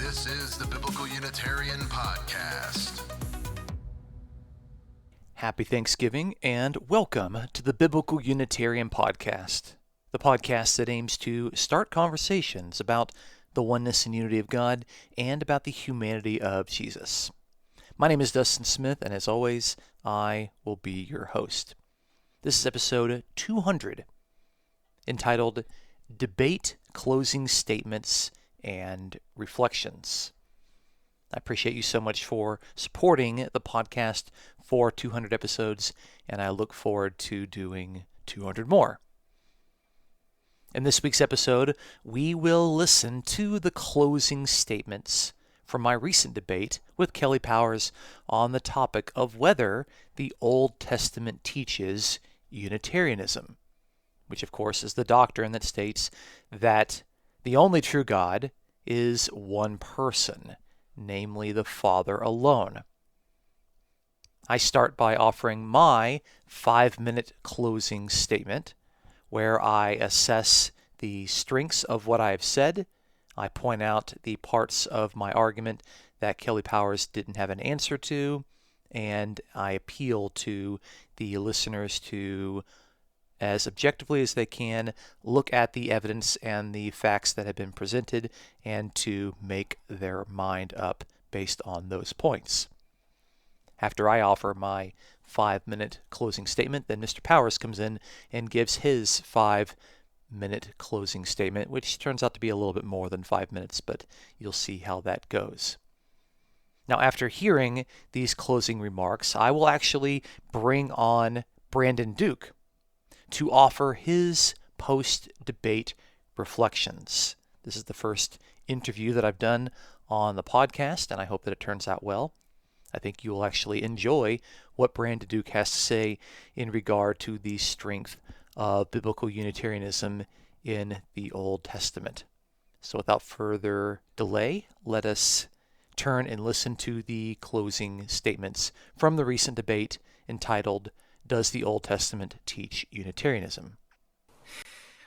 This is the Biblical Unitarian Podcast. Happy Thanksgiving and welcome to the Biblical Unitarian Podcast, the podcast that aims to start conversations about the oneness and unity of God and about the humanity of Jesus. My name is Dustin Smith, and as always, I will be your host. This is episode 200, entitled Debate, Closing Statements, and Reflections. I appreciate you so much for supporting the podcast for 200 episodes, and I look forward to doing 200 more. In this week's episode, we will listen to the closing statements from my recent debate with Kelly Powers on the topic of whether the Old Testament teaches Unitarianism, which of course is the doctrine that states that the only true God is one person, namely the Father alone. I start by offering my 5-minute closing statement, where I assess the strengths of what I have said. I point out the parts of my argument that Kelly Powers didn't have an answer to, and I appeal to the listeners to, as objectively as they can, look at the evidence and the facts that have been presented and to make their mind up based on those points. After I offer my 5-minute closing statement, then Mr. Powers comes in and gives his 5-minute closing statement, which turns out to be a little bit more than 5 minutes, but you'll see how that goes. Now, after hearing these closing remarks, I will actually bring on Brandon Duke to offer his post-debate reflections. This is the first interview that I've done on the podcast, and I hope that it turns out well. I think you will actually enjoy what Brandon Duke has to say in regard to the strength of biblical Unitarianism in the Old Testament. So without further delay, let us turn and listen to the closing statements from the recent debate entitled, Does the Old Testament Teach Unitarianism?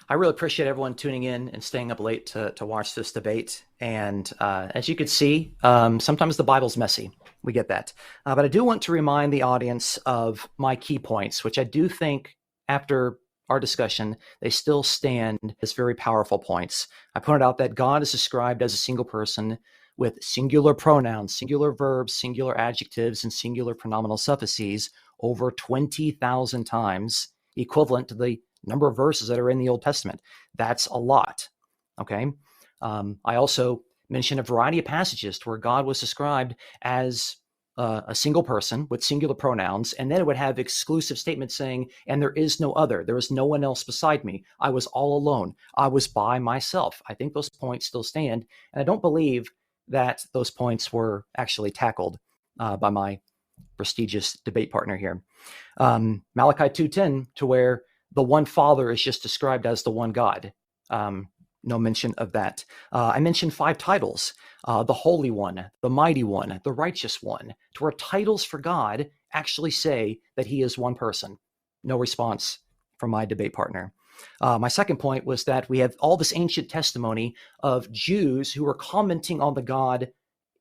I really appreciate everyone tuning in and staying up late to watch this debate. And as you could see, sometimes the Bible's messy. We get that. But I do want to remind the audience of my key points, which I do think after our discussion, they still stand as very powerful points. I pointed out that God is described as a single person with singular pronouns, singular verbs, singular adjectives, and singular pronominal suffixes over 20,000 times, equivalent to the number of verses that are in the Old Testament. That's a lot, okay? I also mentioned a variety of passages where God was described as a single person with singular pronouns, and then it would have exclusive statements saying, and there is no other. There is no one else beside me. I was all alone. I was by myself. I think those points still stand, and I don't believe that those points were actually tackled by my prestigious debate partner here. Malachi 2:10, to where the one Father is just described as the one God. No mention of that. I mentioned 5 titles, the Holy One, the Mighty One, the Righteous One, to where titles for God actually say that he is one person. No response from my debate partner. My second point was that we have all this ancient testimony of Jews who were commenting on the God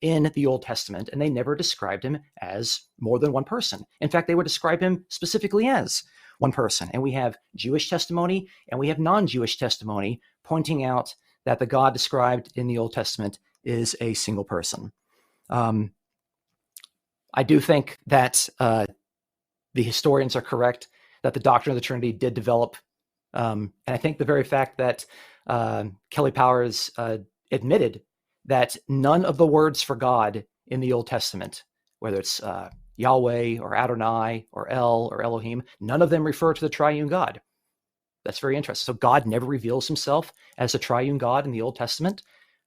in the Old Testament, and they never described him as more than one person. In fact, they would describe him specifically as one person. And we have Jewish testimony and we have non-Jewish testimony pointing out that the God described in the Old Testament is a single person. I do think that the historians are correct that the doctrine of the Trinity did develop. And I think the very fact that Kelly Powers admitted that none of the words for God in the Old Testament, whether it's Yahweh or Adonai or El or Elohim, none of them refer to the triune God. That's very interesting. So God never reveals himself as the triune God in the Old Testament.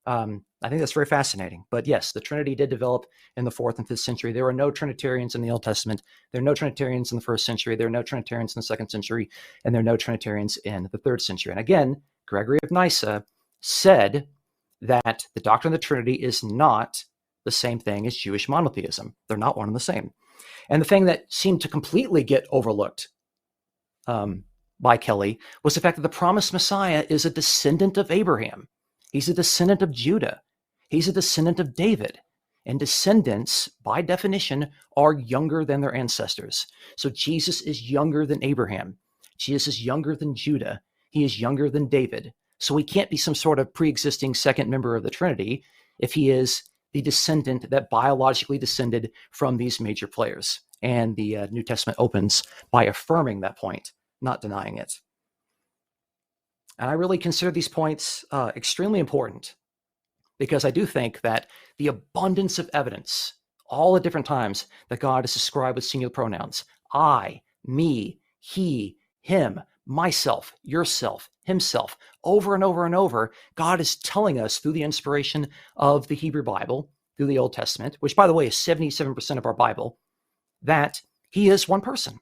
I think that's very fascinating. But yes, the Trinity did develop in the 4th and 5th century. There were no Trinitarians in the Old Testament. There are no Trinitarians in the 1st century. There are no Trinitarians in the 2nd century. And there are no Trinitarians in the 3rd century. And again, Gregory of Nyssa said that the doctrine of the Trinity is not the same thing as Jewish monotheism. They're not one and the same. And the thing that seemed to completely get overlooked by Kelly was the fact that the promised Messiah is a descendant of Abraham. He's a descendant of Judah. He's a descendant of David. And descendants, by definition, are younger than their ancestors. So Jesus is younger than Abraham. Jesus is younger than Judah. He is younger than David. So he can't be some sort of pre-existing second member of the Trinity if he is the descendant that biologically descended from these major players. And the New Testament opens by affirming that point, not denying it. And I really consider these points extremely important, because I do think that the abundance of evidence, all the different times that God is described with singular pronouns, I, me, he, him, myself, yourself, himself, over and over and over, God is telling us through the inspiration of the Hebrew Bible, through the Old Testament, which, by the way, is 77% of our Bible, that he is one person.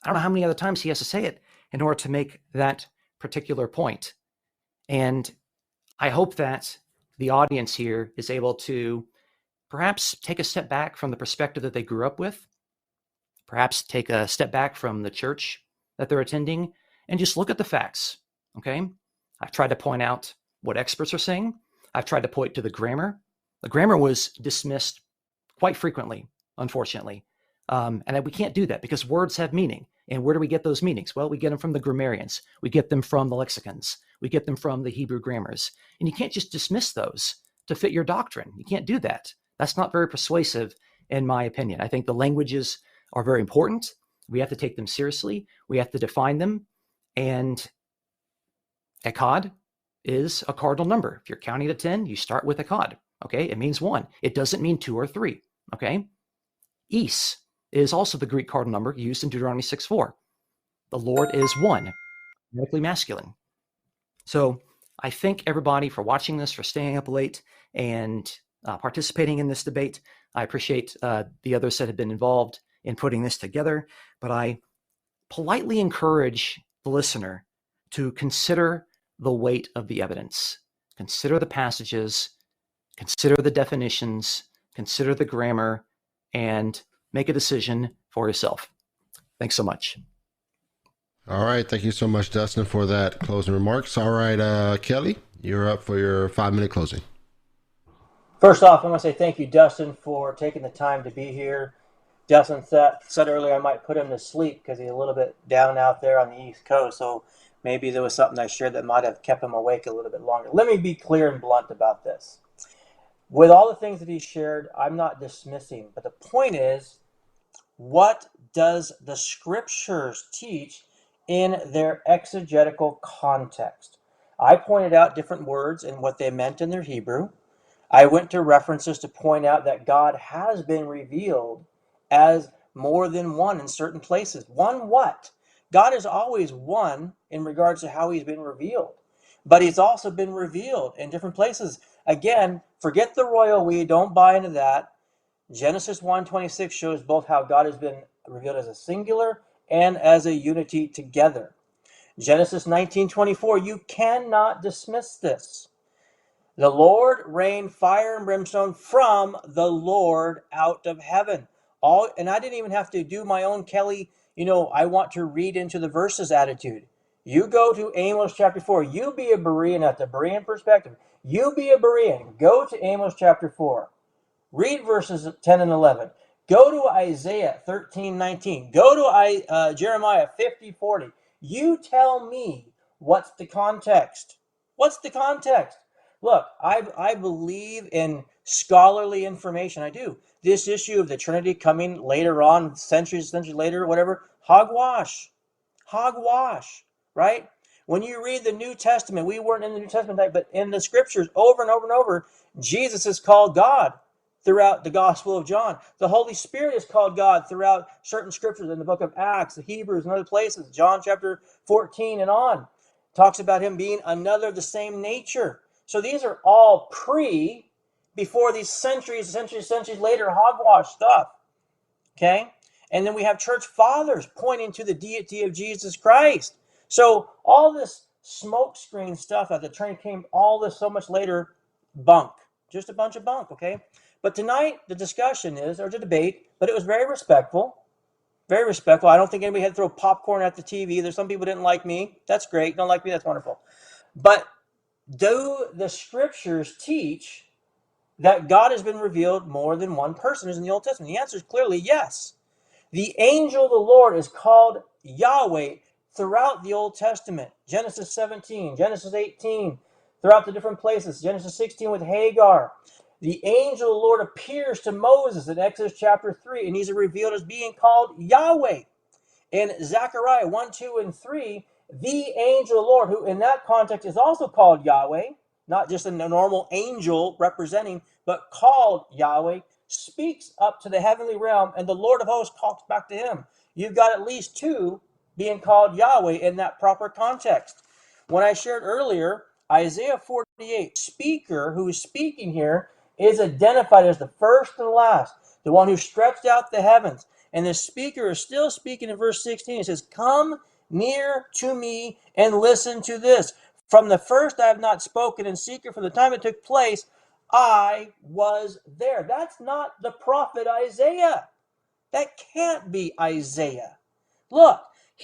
I don't know how many other times he has to say it in order to make that particular point. And I hope that the audience here is able to perhaps take a step back from the perspective that they grew up with, perhaps take a step back from the church that they're attending, and just look at the facts, okay? I've tried to point out what experts are saying. I've tried to point to the grammar. The grammar was dismissed quite frequently, unfortunately. And we can't do that because words have meaning. And where do we get those meanings? Well, we get them from the grammarians. We get them from the lexicons. We get them from the Hebrew grammars. And you can't just dismiss those to fit your doctrine. You can't do that. That's not very persuasive, in my opinion. I think the languages are very important. We have to take them seriously. We have to define them. And echad is a cardinal number. If you're counting to 10, you start with echad. Okay, it means one. It doesn't mean two or three. Okay, is also the Greek cardinal number used in Deuteronomy 6:4. The Lord is one, medically masculine. So I thank everybody for watching this, for staying up late and participating in this debate. I appreciate the others that have been involved in putting this together, but I politely encourage the listener to consider the weight of the evidence. Consider the passages, consider the definitions, consider the grammar, and make a decision for yourself. Thanks so much. All right. Thank you so much, Dustin, for that closing remarks. All right, Kelly, you're up for your 5-minute closing. First off, I want to say thank you, Dustin, for taking the time to be here. Dustin said earlier I might put him to sleep because he's a little bit down out there on the East Coast. So maybe there was something I shared that might have kept him awake a little bit longer. Let me be clear and blunt about this. With all the things that he shared, I'm not dismissing. But the point is, what does the scriptures teach in their exegetical context? I pointed out different words and what they meant in their Hebrew. I went to references to point out that God has been revealed as more than one in certain places. One what? God is always one in regards to how he's been revealed. But he's also been revealed in different places. Again, forget the royal we, don't buy into that. Genesis 1:26 shows both how God has been revealed as a singular and as a unity together. Genesis 19:24, you cannot dismiss this. The Lord rained fire and brimstone from the Lord out of heaven. And I didn't even have to do my own Kelly, I want to read into the verses attitude. You go to Amos chapter 4. You be a Berean at the Berean perspective. You be a Berean. Go to Amos chapter 4. Read verses 10 and 11. Go to Isaiah 13:19. Go to Jeremiah 50:40. You tell me what's the context. What's the context? Look, I believe in scholarly information. I do. This issue of the Trinity coming later on, centuries later, whatever, hogwash. Hogwash, right? When you read the New Testament, we weren't in the New Testament type, but in the scriptures, over and over and over, Jesus is called God throughout the Gospel of John. The Holy Spirit is called God throughout certain scriptures in the book of Acts, the Hebrews, and other places. John chapter 14 and on talks about him being another of the same nature. So these are all before these centuries later hogwash stuff. Okay? And then we have church fathers pointing to the deity of Jesus Christ. So all this smokescreen stuff that the Trinity came, all this so much later, bunk. Just a bunch of bunk, okay? But tonight, the discussion is, or the debate, but it was very respectful. Very respectful. I don't think anybody had to throw popcorn at the TV. There's some people didn't like me. That's great. Don't like me. That's wonderful. But do the scriptures teach that God has been revealed more than one person as in the Old Testament? The answer is clearly yes. The angel of the Lord is called Yahweh throughout the Old Testament. Genesis 17, Genesis 18, throughout the different places. Genesis 16 with Hagar. The angel of the Lord appears to Moses in Exodus chapter 3, and he's revealed as being called Yahweh. In Zechariah 1, 2, and 3, the angel of the Lord, who in that context is also called Yahweh, not just a normal angel representing, but called Yahweh, speaks up to the heavenly realm, and the Lord of hosts talks back to him. You've got at least two being called Yahweh in that proper context. When I shared earlier, Isaiah 48, speaker who is speaking here is identified as the first and last, the one who stretched out the heavens. And the speaker is still speaking in verse 16. It says, come near to me and listen to this. From the first I have not spoken in secret. From the time it took place, I was there. That's not the prophet Isaiah. That can't be Isaiah. Look,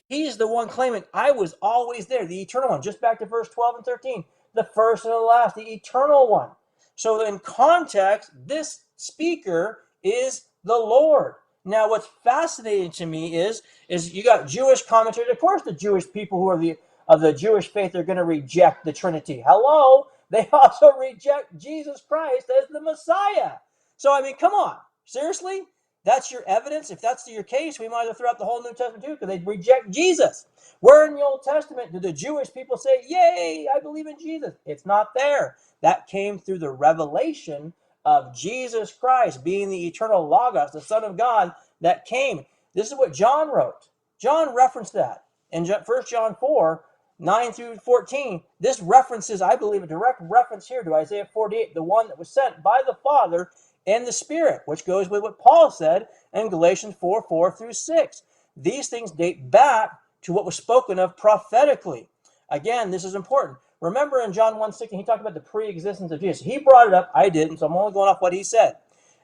he's the one claiming, I was always there, the eternal one. Just back to verse 12 and 13. The first and the last, the eternal one. So in context, this speaker is the Lord. Now, what's fascinating to me is you got Jewish commentators. Of course, the Jewish people who are of the Jewish faith are going to reject the Trinity. Hello, they also reject Jesus Christ as the Messiah. So, I mean, come on, seriously? That's your evidence? If that's your case, we might as well throw out the whole New Testament too, because they reject Jesus. Where in the Old Testament do the Jewish people say, yay, I believe in Jesus? It's not there. That came through the revelation of Jesus Christ being the eternal Logos, the Son of God that came. This is what John wrote. John referenced that in 1 John 4, 9 through 14. This references, I believe, a direct reference here to Isaiah 48, the one that was sent by the Father and the Spirit, which goes with what Paul said in Galatians 4, 4 through 6. These things date back to what was spoken of prophetically. Again, this is important. Remember in John 1:16, he talked about the pre-existence of Jesus. He brought it up. I didn't, so I'm only going off what he said.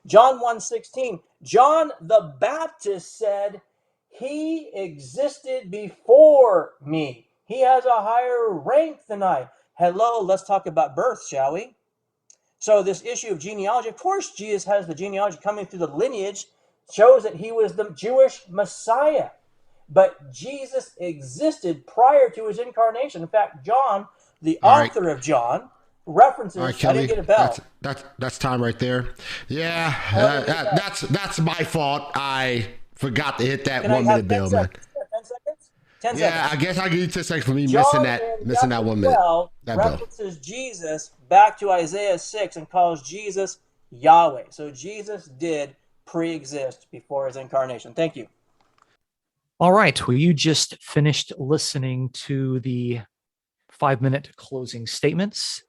John 1:16, John the Baptist said, he existed before me. He has a higher rank than I. Hello, let's talk about birth, shall we? So this issue of genealogy, of course Jesus has the genealogy coming through the lineage, shows that he was the Jewish Messiah. But Jesus existed prior to his incarnation. In fact, John, the author of John, references. All right, Kelly, I didn't get a bell. That's time right there. Yeah, that's my fault. I forgot to hit that Can 1 minute bell, man. 10 seconds? 10 Yeah, seconds. I guess I'll give you 10 seconds for me John missing that 1 minute. That bell. References Jesus back to Isaiah 6 and calls Jesus Yahweh. So Jesus did pre-exist before his incarnation. Thank you. All right. Well, you just finished listening to the 5-minute closing statements.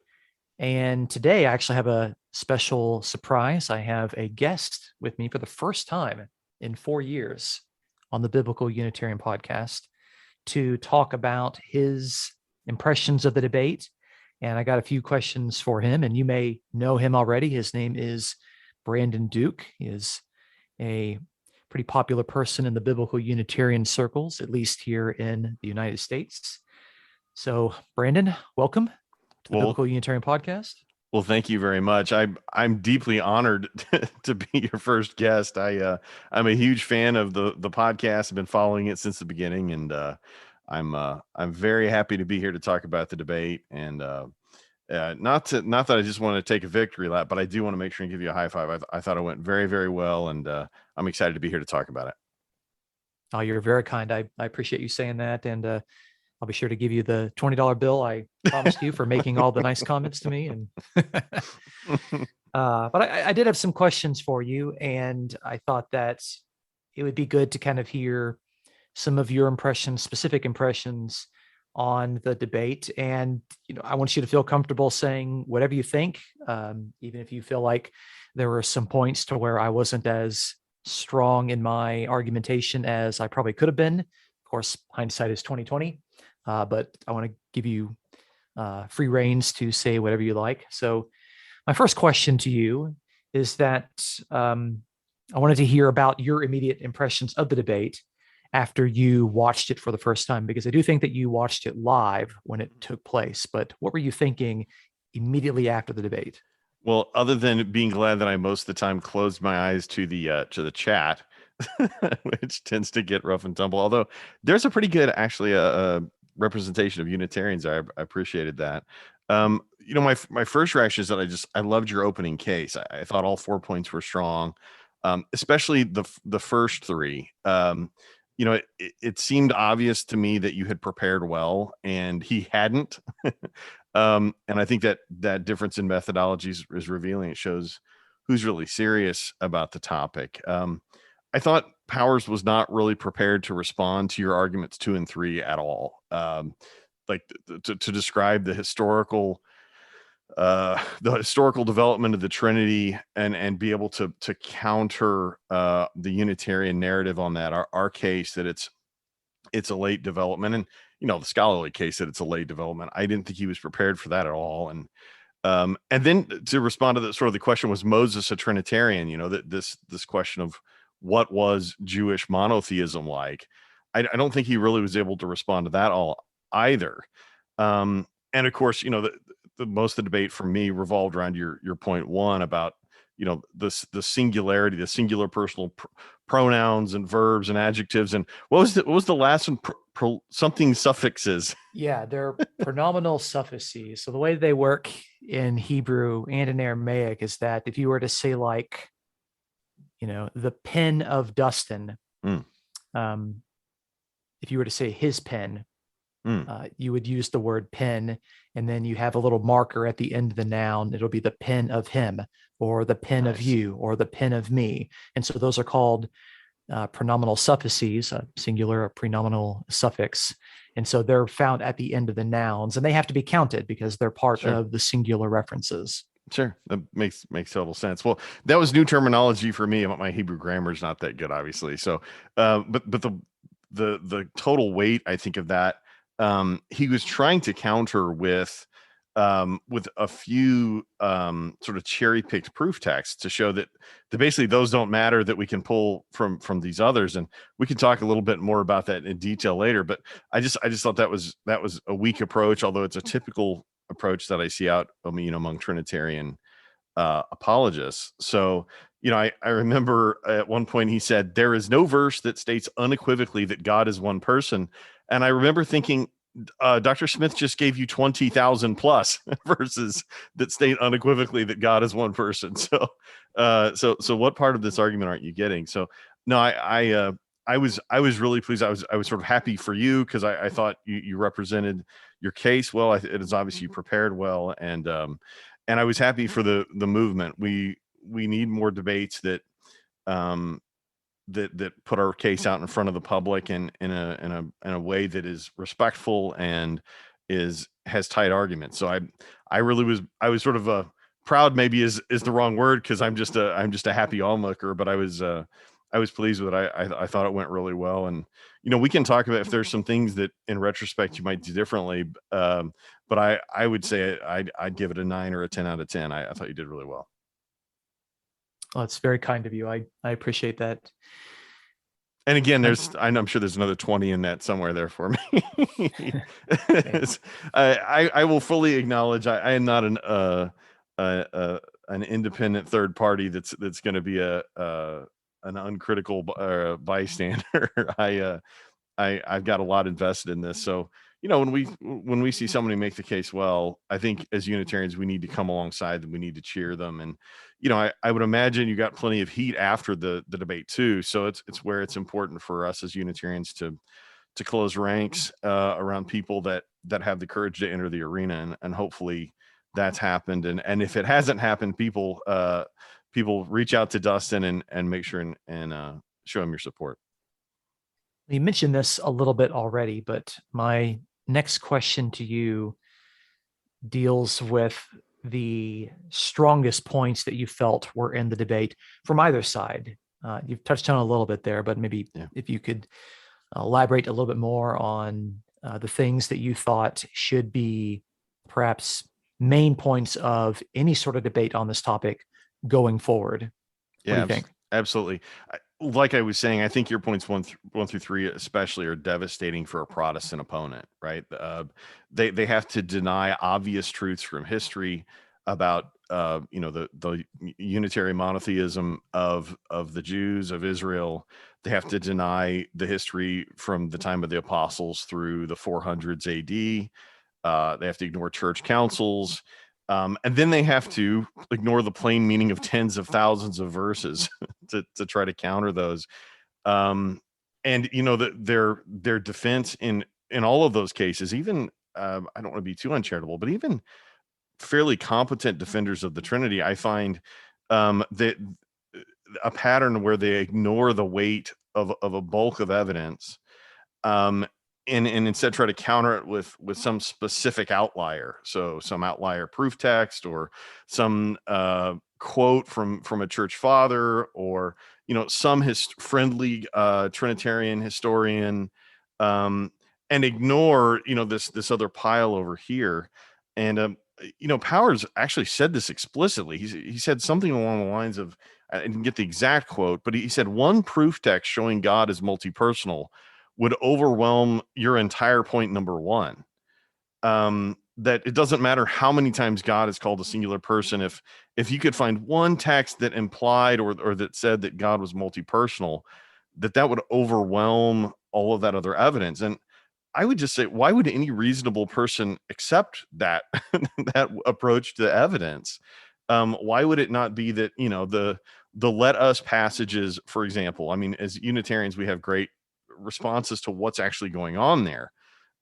And today I actually have a special surprise. I have a guest with me for the first time in 4 years on the Biblical Unitarian podcast to talk about his impressions of the debate. And I got a few questions for him, and you may know him already. His name is Brandon Duke. He is a pretty popular person in the Biblical Unitarian circles, at least here in the United States. So, Brandon, welcome to the Biblical Unitarian podcast. Well, thank you very much. I'm deeply honored to be your first guest. I'm a huge fan of the podcast. I've been following it since the beginning, and I'm very happy to be here to talk about the debate. And not that I just want to take a victory lap, but I do want to make sure and give you a high five. I thought it went very, very well, and I'm excited to be here to talk about it. Oh, you're very kind. I appreciate you saying that, and I'll be sure to give you the $20 bill I promised you for making all the nice comments to me. And but I did have some questions for you, and I thought that it would be good to kind of hear some of your impressions, specific impressions on the debate. And I want you to feel comfortable saying whatever you think, even if you feel like there were some points to where I wasn't as strong in my argumentation as I probably could have been. Of course, hindsight is 2020. But I want to give you free reins to say whatever you like. So my first question to you is that I wanted to hear about your immediate impressions of the debate after you watched it for the first time? Because I do think that you watched it live when it took place, but what were you thinking immediately after the debate? Well, other than being glad that I most of the time closed my eyes to the chat, which tends to get rough and tumble. Although there's a pretty good, actually, a representation of Unitarians. I appreciated that. My first reaction is that I loved your opening case. I thought all 4 points were strong, especially the first three. It seemed obvious to me that you had prepared well, and he hadn't. And I think that difference in methodologies is revealing. It shows who's really serious about the topic. I thought Powers was not really prepared to respond to your arguments 2 and 3 at all. Like to describe the historical development of the Trinity and be able to counter the Unitarian narrative on that. Our case that it's a late development, and the scholarly case that it's a late development. I didn't think he was prepared for that at all. And then to respond to the question, was Moses a Trinitarian? That this question of what was Jewish monotheism like? I don't think he really was able to respond to that all either. And of course, the most of the debate for me revolved around your point one about the singularity, the singular personal pronouns and verbs and adjectives, and what was the last one? Something suffixes. Yeah, they're pronominal suffixes. So the way they work in Hebrew and in Aramaic is that if you were to say, like, the pen of Dustin, if you were to say his pen, you would use the word pen, and then you have a little marker at the end of the noun. It'll be the pen of him, or the pen of you, or the pen of me. And so those are called pronominal suffixes, a singular, a prenominal suffix. And so they're found at the end of the nouns, and they have to be counted because they're part of the singular references. Sure, that makes total sense. Well, that was new terminology for me. My Hebrew grammar is not that good, obviously. So, but the total weight, I think, of that, he was trying to counter with a few sort of cherry-picked proof texts to show that basically those don't matter, that we can pull from these others, and we can talk a little bit more about that in detail later. But I just thought that was a weak approach, although it's a typical approach that I see out among Trinitarian apologists. So I remember at one point he said, there is no verse that states unequivocally that God is one person. And I remember thinking, Dr. Smith just gave you 20,000 plus verses that state unequivocally that God is one person. So what part of this argument aren't you getting? So no, I was really pleased. I was sort of happy for you, because I thought you represented your case well. It is obviously you prepared well, and I was happy for the movement. We need more debates that put our case out in front of the public and in a way that is respectful and has tight arguments. So I was sort of proud, maybe is the wrong word, because I'm just a happy onlooker, but I was pleased with it. I thought it went really well, and we can talk about if there's some things that in retrospect you might do differently. But I would say I'd give it a 9 or a 10 out of 10. I thought you did really well. Well, it's very kind of you. I appreciate that. And again, I'm sure there's another 20 in that somewhere there for me. I will fully acknowledge I am not an independent third party that's going to be an uncritical bystander. I've got a lot invested in this. So, when we see somebody make the case well, I think as Unitarians, we need to come alongside them. We need to cheer them. And, I would imagine you got plenty of heat after the debate too. So it's where it's important for us as Unitarians to close ranks around people that have the courage to enter the arena. And hopefully that's happened. And if it hasn't happened, people reach out to Dustin and make sure and show him your support. You mentioned this a little bit already, but my next question to you deals with the strongest points that you felt were in the debate from either side. You've touched on a little bit there, but maybe if you could elaborate a little bit more on the things that you thought should be perhaps main points of any sort of debate on this topic going forward. What do you think? Absolutely. like I was saying, I think your points one through three especially are devastating for a Protestant opponent, right? They have to deny obvious truths from history about the unitary monotheism of the Jews of Israel. They have to deny the history from the time of the apostles through the 400s AD. They have to ignore church councils. And then they have to ignore the plain meaning of tens of thousands of verses to try to counter those. And their defense in all of those cases, even I don't want to be too uncharitable, but even fairly competent defenders of the Trinity, I find that a pattern where they ignore the weight of a bulk of evidence, and instead try to counter it with some specific outlier. So some outlier proof text, or some quote from a church father, or some friendly Trinitarian historian, and ignore this other pile over here. And Powers actually said this explicitly. He said something along the lines of, I didn't get the exact quote, but he said one proof text showing God is multi-personal would overwhelm your entire point number one. That it doesn't matter how many times God is called a singular person. If you could find one text that implied or that said that God was multi-personal, that would overwhelm all of that other evidence. And I would just say, why would any reasonable person accept that that approach to evidence? Why would it not be that the let us passages, for example? I mean, as Unitarians, we have great responses to what's actually going on there.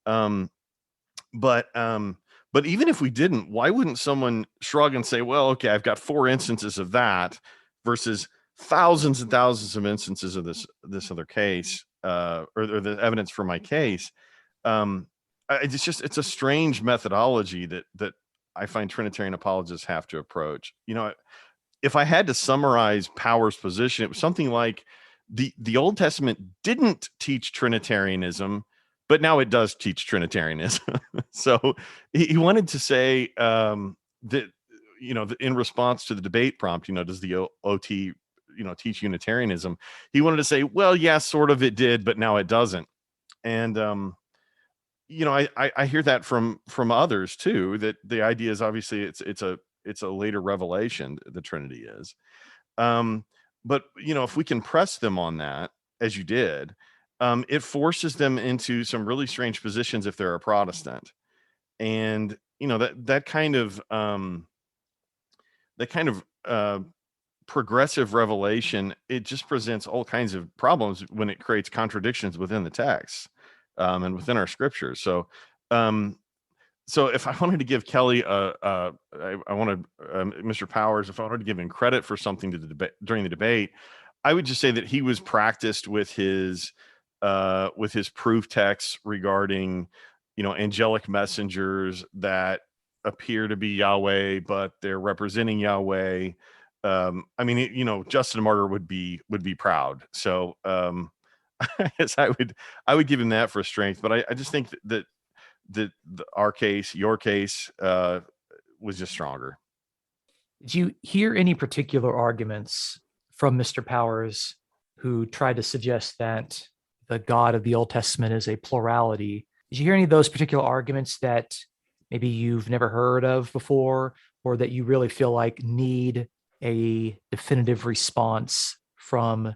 But even if we didn't, why wouldn't someone shrug and say, well, okay, I've got 4 instances of that versus thousands and thousands of instances of this other case, or the evidence for my case. It's a strange methodology that I find Trinitarian apologists have to approach. If I had to summarize Powers' position, it was something like the Old Testament didn't teach Trinitarianism, but now it does teach Trinitarianism. So he wanted to say that in response to the debate prompt, does the OT teach Unitarianism? He wanted to say, well, yeah, sort of it did, but now it doesn't. And I hear that from others too, that the idea is obviously it's a later revelation, the Trinity is. But if we can press them on that, as you did, it forces them into some really strange positions if they're a Protestant. And that kind of progressive revelation, it just presents all kinds of problems when it creates contradictions within the text, and within our scriptures. So if I wanted to give Kelly Mr. Powers, if I wanted to give him credit for something to the debate during the debate, I would just say that he was practiced with his proof texts regarding angelic messengers that appear to be Yahweh, but they're representing Yahweh. Justin Martyr would be proud. So I guess I would give him that for strength. But I just think that our case, your case, was just stronger. Did you hear any particular arguments from Mr. Powers who tried to suggest that the God of the Old Testament is a plurality? Did you hear any of those particular arguments that maybe you've never heard of before, or that you really feel like need a definitive response from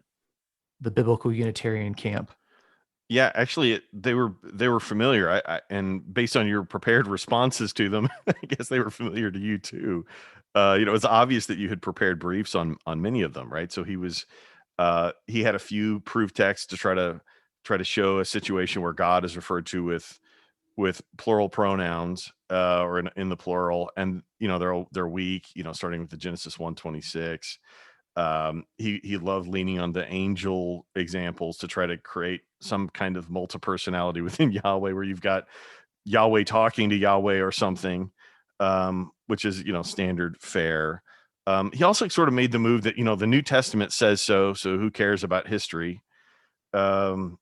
the biblical Unitarian camp? Yeah, actually, they were familiar. And based on your prepared responses to them, I guess they were familiar to you too. It's obvious that you had prepared briefs on many of them, right? So he had a few proof texts to try to show a situation where God is referred to with plural pronouns, or in the plural, and they're weak. Starting with the Genesis 1:26. He loved leaning on the angel examples to try to create some kind of multi-personality within Yahweh, where you've got Yahweh talking to Yahweh or something, which is standard fare. He also sort of made the move that the New Testament says so who cares about history? I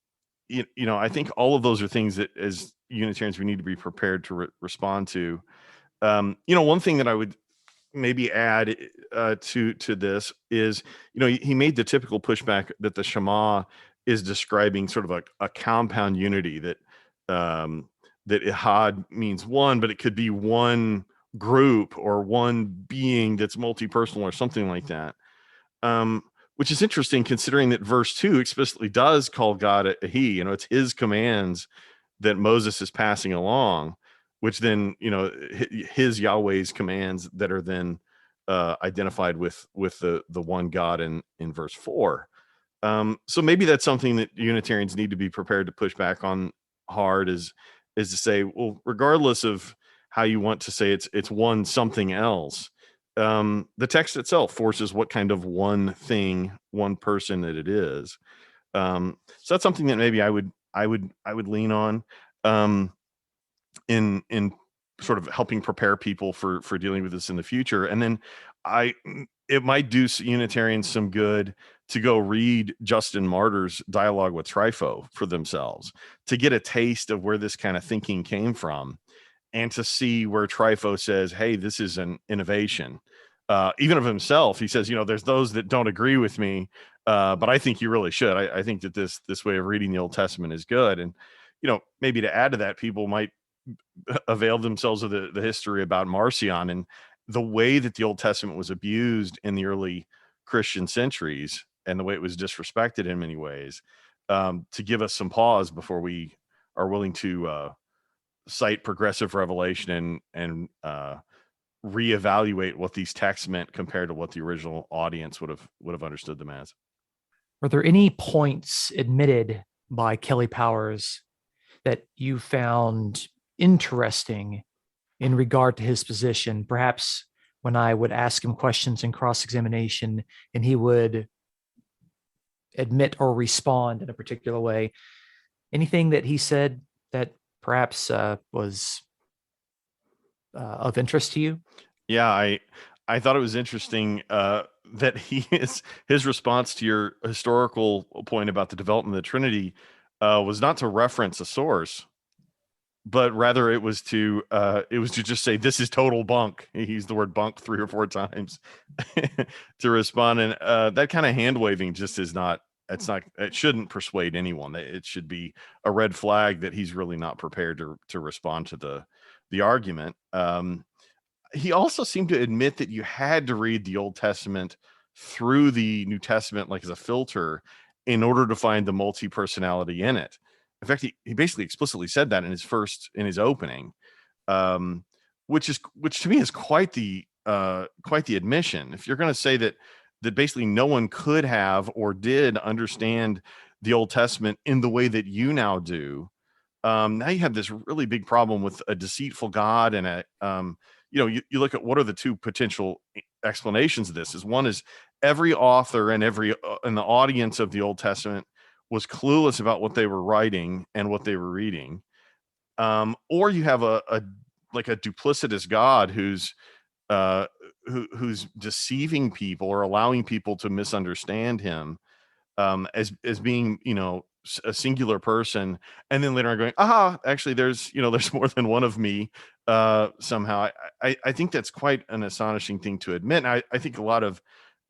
think all of those are things that as Unitarians we need to be prepared to respond to. One thing that I would maybe add to this is, he made the typical pushback that the Shema is describing sort of a compound unity, that that Ihad means one, but it could be one group or one being that's multi-personal or something like that. Which is interesting, considering that verse 2 explicitly does call God a he. It's his commands that Moses is passing along, which then, his Yahweh's commands that are then identified with the one God in verse 4. So maybe that's something that Unitarians need to be prepared to push back on hard, is to say, well, regardless of how you want to say it's one something else, the text itself forces what kind of one thing, one person that it is. So that's something that maybe I would lean on in sort of helping prepare people for dealing with this in the future. And then it might do Unitarians some good to go read Justin Martyr's dialogue with Trypho for themselves, to get a taste of where this kind of thinking came from, and to see where Trypho says, hey, this is an innovation. Even of himself, he says, there's those that don't agree with me, but I think you really should. I think that this way of reading the Old Testament is good. And, maybe to add to that, people might avail themselves of the history about Marcion and the way that the Old Testament was abused in the early Christian centuries, and the way it was disrespected in many ways, to give us some pause before we are willing to cite progressive revelation and reevaluate what these texts meant compared to what the original audience would have understood them as. Were there any points admitted by Kelly Powers that you found interesting in regard to his position? Perhaps when I would ask him questions in cross-examination and he would admit or respond in a particular way, anything that he said that perhaps was of interest to you? Yeah, I thought it was interesting that his response to your historical point about the development of the Trinity was not to reference a source, but rather it was to just say, this is total bunk. He used the word bunk 3 or 4 times to respond. And that kind of hand waving just is not, it shouldn't persuade anyone. It should be a red flag that he's really not prepared to respond to the argument. He also seemed to admit that you had to read the Old Testament through the New Testament, like as a filter, in order to find the multi-personality in it. In fact, he basically explicitly said that in his opening, which to me is quite the admission. If you're going to say that basically no one could have or did understand the Old Testament in the way that you now do, now you have this really big problem with a deceitful God and you look at what are the 2 potential explanations of this. One is every author and the audience of the Old Testament was clueless about what they were writing and what they were reading, or you have a duplicitous God who's deceiving people or allowing people to misunderstand him as being a singular person, and then later on going, actually there's more than one of me somehow. I think that's quite an astonishing thing to admit, and I think a lot of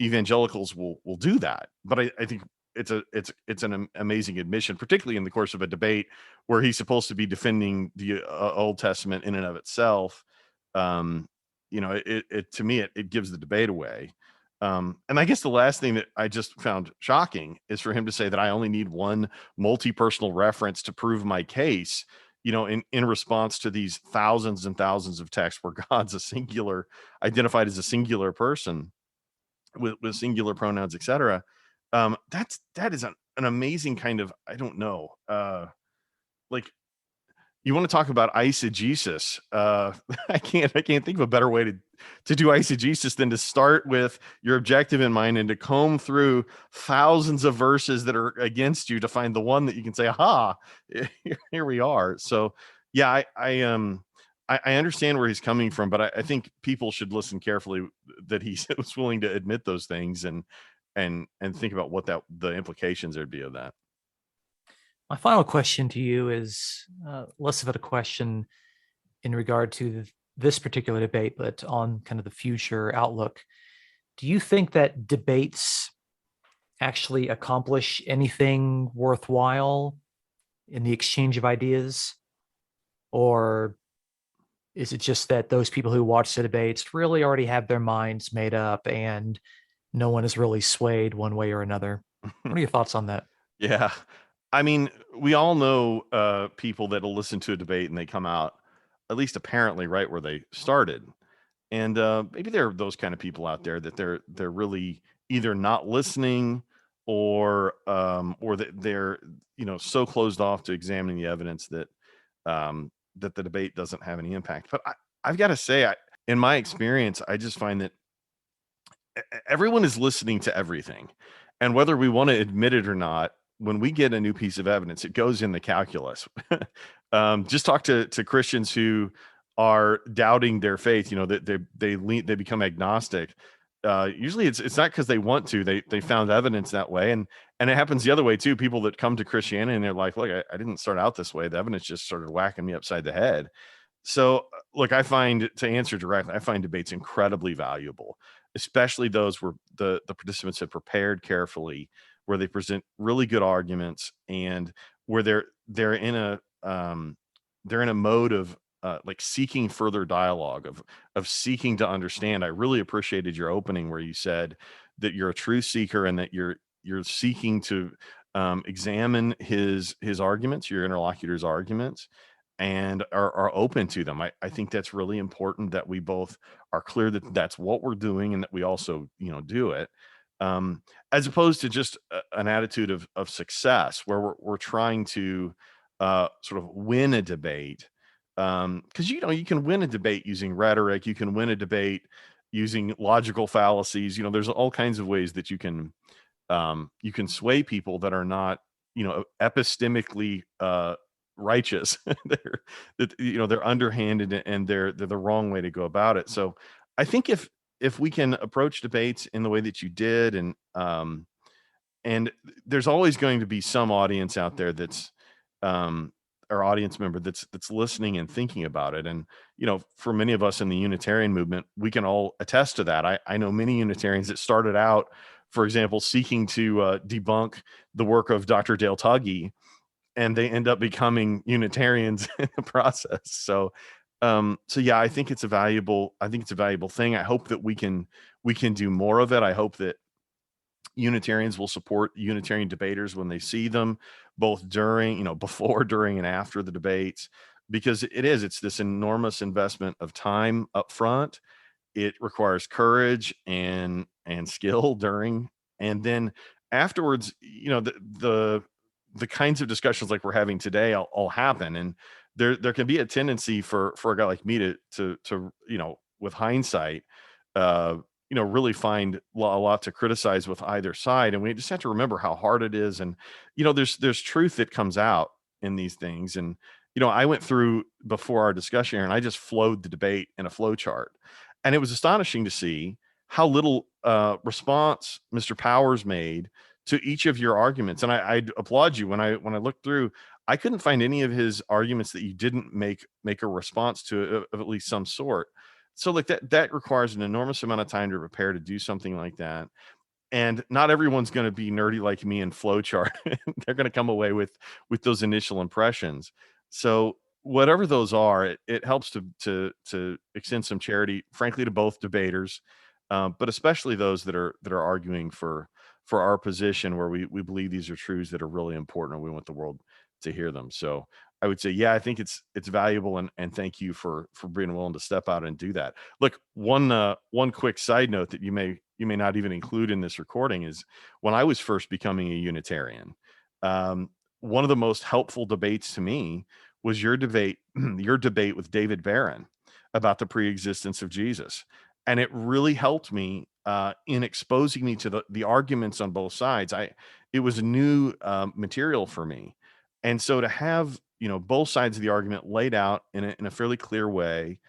evangelicals will do that, but I think it's an amazing admission, particularly in the course of a debate where he's supposed to be defending the Old Testament in and of itself. To me it gives the debate away. And I guess the last thing that I just found shocking is for him to say that I only need one multi-personal reference to prove my case, in response to these thousands and thousands of texts where God's identified as a singular person with singular pronouns, etc. That is an amazing kind of, I don't know, like, you want to talk about eisegesis. I can't think of a better way to do eisegesis than to start with your objective in mind and to comb through thousands of verses that are against you to find the one that you can say, aha, here we are. So yeah, I understand where he's coming from, but I think people should listen carefully that he was willing to admit those things and think about what the implications there'd be of that. My final question to you is less of a question in regard to this particular debate, but on kind of the future outlook. Do you think that debates actually accomplish anything worthwhile in the exchange of ideas? Or is it just that those people who watch the debates really already have their minds made up and no one is really swayed one way or another? What are your thoughts on that? Yeah. I mean, we all know people that'll listen to a debate and they come out, at least apparently, right where they started. And maybe there are those kind of people out there that they're really either not listening or that they're so closed off to examining the evidence that that the debate doesn't have any impact. But I've got to say, in my experience, I just find that everyone is listening to everything, and whether we want to admit it or not, when we get a new piece of evidence, it goes in the calculus. Just talk to Christians who are doubting their faith. That they become agnostic. Usually, it's not because they want to. They found evidence that way, and it happens the other way too. People that come to Christianity and they're like, "Look, I didn't start out this way. The evidence just started whacking me upside the head." So, look, to answer directly, I find debates incredibly valuable, especially those where the participants have prepared carefully, where they present really good arguments, and where they're in a they're in a mode of like seeking further dialogue, of seeking to understand. I really appreciated your opening where you said that you're a truth seeker and that you're seeking to examine his arguments, your interlocutor's arguments, and are open to them. I think that's really important, that we both are clear that that's what we're doing and that we also, do it. As opposed to just an attitude of success where we're trying to sort of win a debate. Because, you can win a debate using rhetoric, you can win a debate using logical fallacies. There's all kinds of ways that you can sway people that are not, epistemically righteous. They're underhanded, and they're the wrong way to go about it. So I think if we can approach debates in the way that you did, and there's always going to be some audience out there that's our audience member that's listening and thinking about it. And for many of us in the Unitarian movement, we can all attest to that. I know many Unitarians that started out, for example, seeking to debunk the work of Dr. Dale Tuggy, and they end up becoming Unitarians in the process. So yeah, I think it's a valuable thing. I hope that we can do more of it. I hope that Unitarians will support Unitarian debaters when they see them, both during, before, during, and after the debates, because it's this enormous investment of time up front. It requires courage and skill during, and then afterwards, the kinds of discussions like we're having today all happen. And there can be a tendency for a guy like me to with hindsight, really find a lot to criticize with either side. And we just have to remember how hard it is. And, there's truth that comes out in these things. And, I went through before our discussion here, and I just flowed the debate in a flow chart. And it was astonishing to see how little response Mr. Powers made to each of your arguments. And I applaud you. When I looked through, I couldn't find any of his arguments that you didn't make a response to of at least some sort. So like that requires an enormous amount of time to prepare to do something like that. And not everyone's going to be nerdy like me and flowchart. They're going to come away with those initial impressions. So whatever those are, it helps to extend some charity, frankly, to both debaters, but especially those that are arguing for our position, where we believe these are truths that are really important, and we want the world to hear them. So I would say, yeah, I think it's valuable, and thank you for being willing to step out and do that. Look, one quick side note that you may not even include in this recording is when I was first becoming a Unitarian, one of the most helpful debates to me was your debate with David Barron about the preexistence of Jesus. And it really helped me in exposing me to the arguments on both sides. It was new material for me. And so to have, both sides of the argument laid out in a fairly clear way,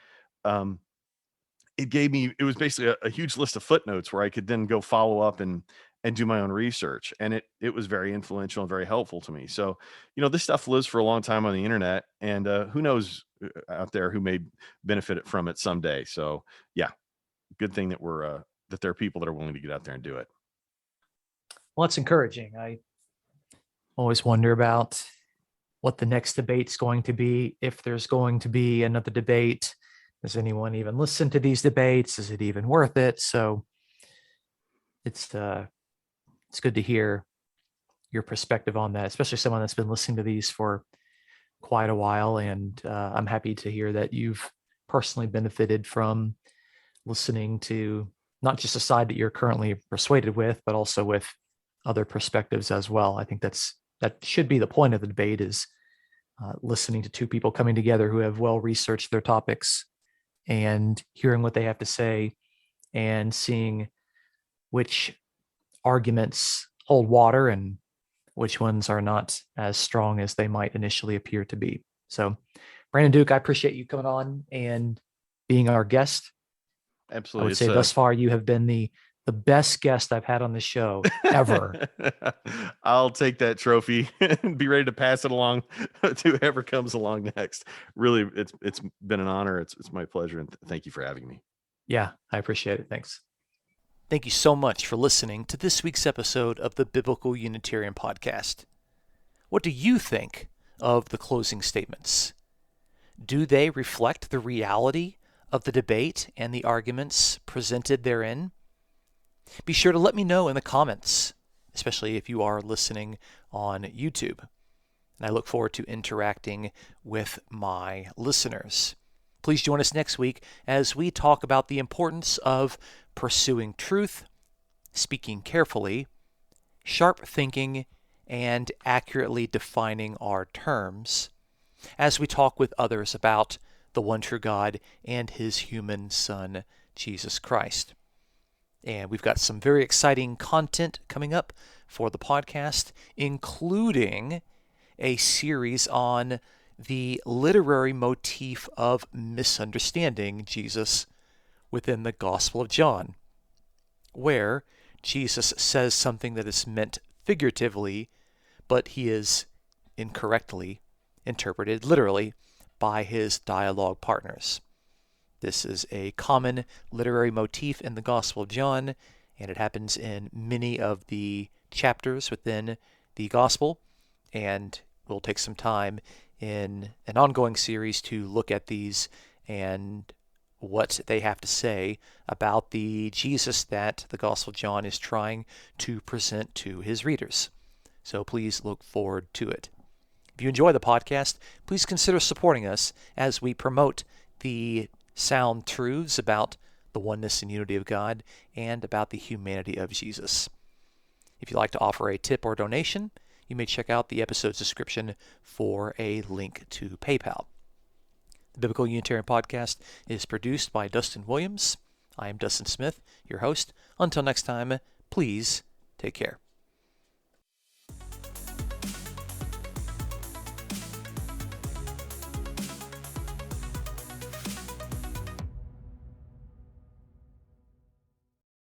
it was basically a huge list of footnotes where I could then go follow up and and do my own research. And it was very influential and very helpful to me. So, this stuff lives for a long time on the internet, and who knows out there who may benefit from it someday. So yeah, good thing that that there are people that are willing to get out there and do it. Well, it's encouraging. I always wonder about what the next debate's going to be, if there's going to be another debate. Does anyone even listen to these debates? Is it even worth it? So it's good to hear your perspective on that, especially someone that's been listening to these for quite a while. And I'm happy to hear that you've personally benefited from listening to not just a side that you're currently persuaded with, but also with other perspectives as well. I think that should be the point of the debate, is listening to two people coming together who have well researched their topics and hearing what they have to say and seeing which arguments hold water and which ones are not as strong as they might initially appear to be. So, Brandon Duke, I appreciate you coming on and being our guest. Absolutely. I would say thus far you have been the best guest I've had on the show ever. I'll take that trophy and be ready to pass it along to whoever comes along next. Really, it's been an honor. It's my pleasure, and thank you for having me. Yeah, I appreciate it. Thanks. Thank you so much for listening to this week's episode of the Biblical Unitarian Podcast. What do you think of the closing statements? Do they reflect the reality of the debate and the arguments presented therein? Be sure to let me know in the comments, especially if you are listening on YouTube. And I look forward to interacting with my listeners. Please join us next week as we talk about the importance of pursuing truth, speaking carefully, sharp thinking, and accurately defining our terms, as we talk with others about the one true God and his human Son, Jesus Christ. And we've got some very exciting content coming up for the podcast, including a series on the literary motif of misunderstanding Jesus within the Gospel of John, where Jesus says something that is meant figuratively, but he is incorrectly interpreted literally by his dialogue partners. This is a common literary motif in the Gospel of John, and it happens in many of the chapters within the Gospel, and we'll take some time in an ongoing series to look at these and what they have to say about the Jesus that the Gospel of John is trying to present to his readers. So please look forward to it. If you enjoy the podcast, please consider supporting us as we promote the sound truths about the oneness and unity of God and about the humanity of Jesus. If you'd like to offer a tip or donation, you may check out the episode's description for a link to PayPal. The Biblical Unitarian Podcast is produced by Dustin Williams. I am Dustin Smith, your host. Until next time, please take care.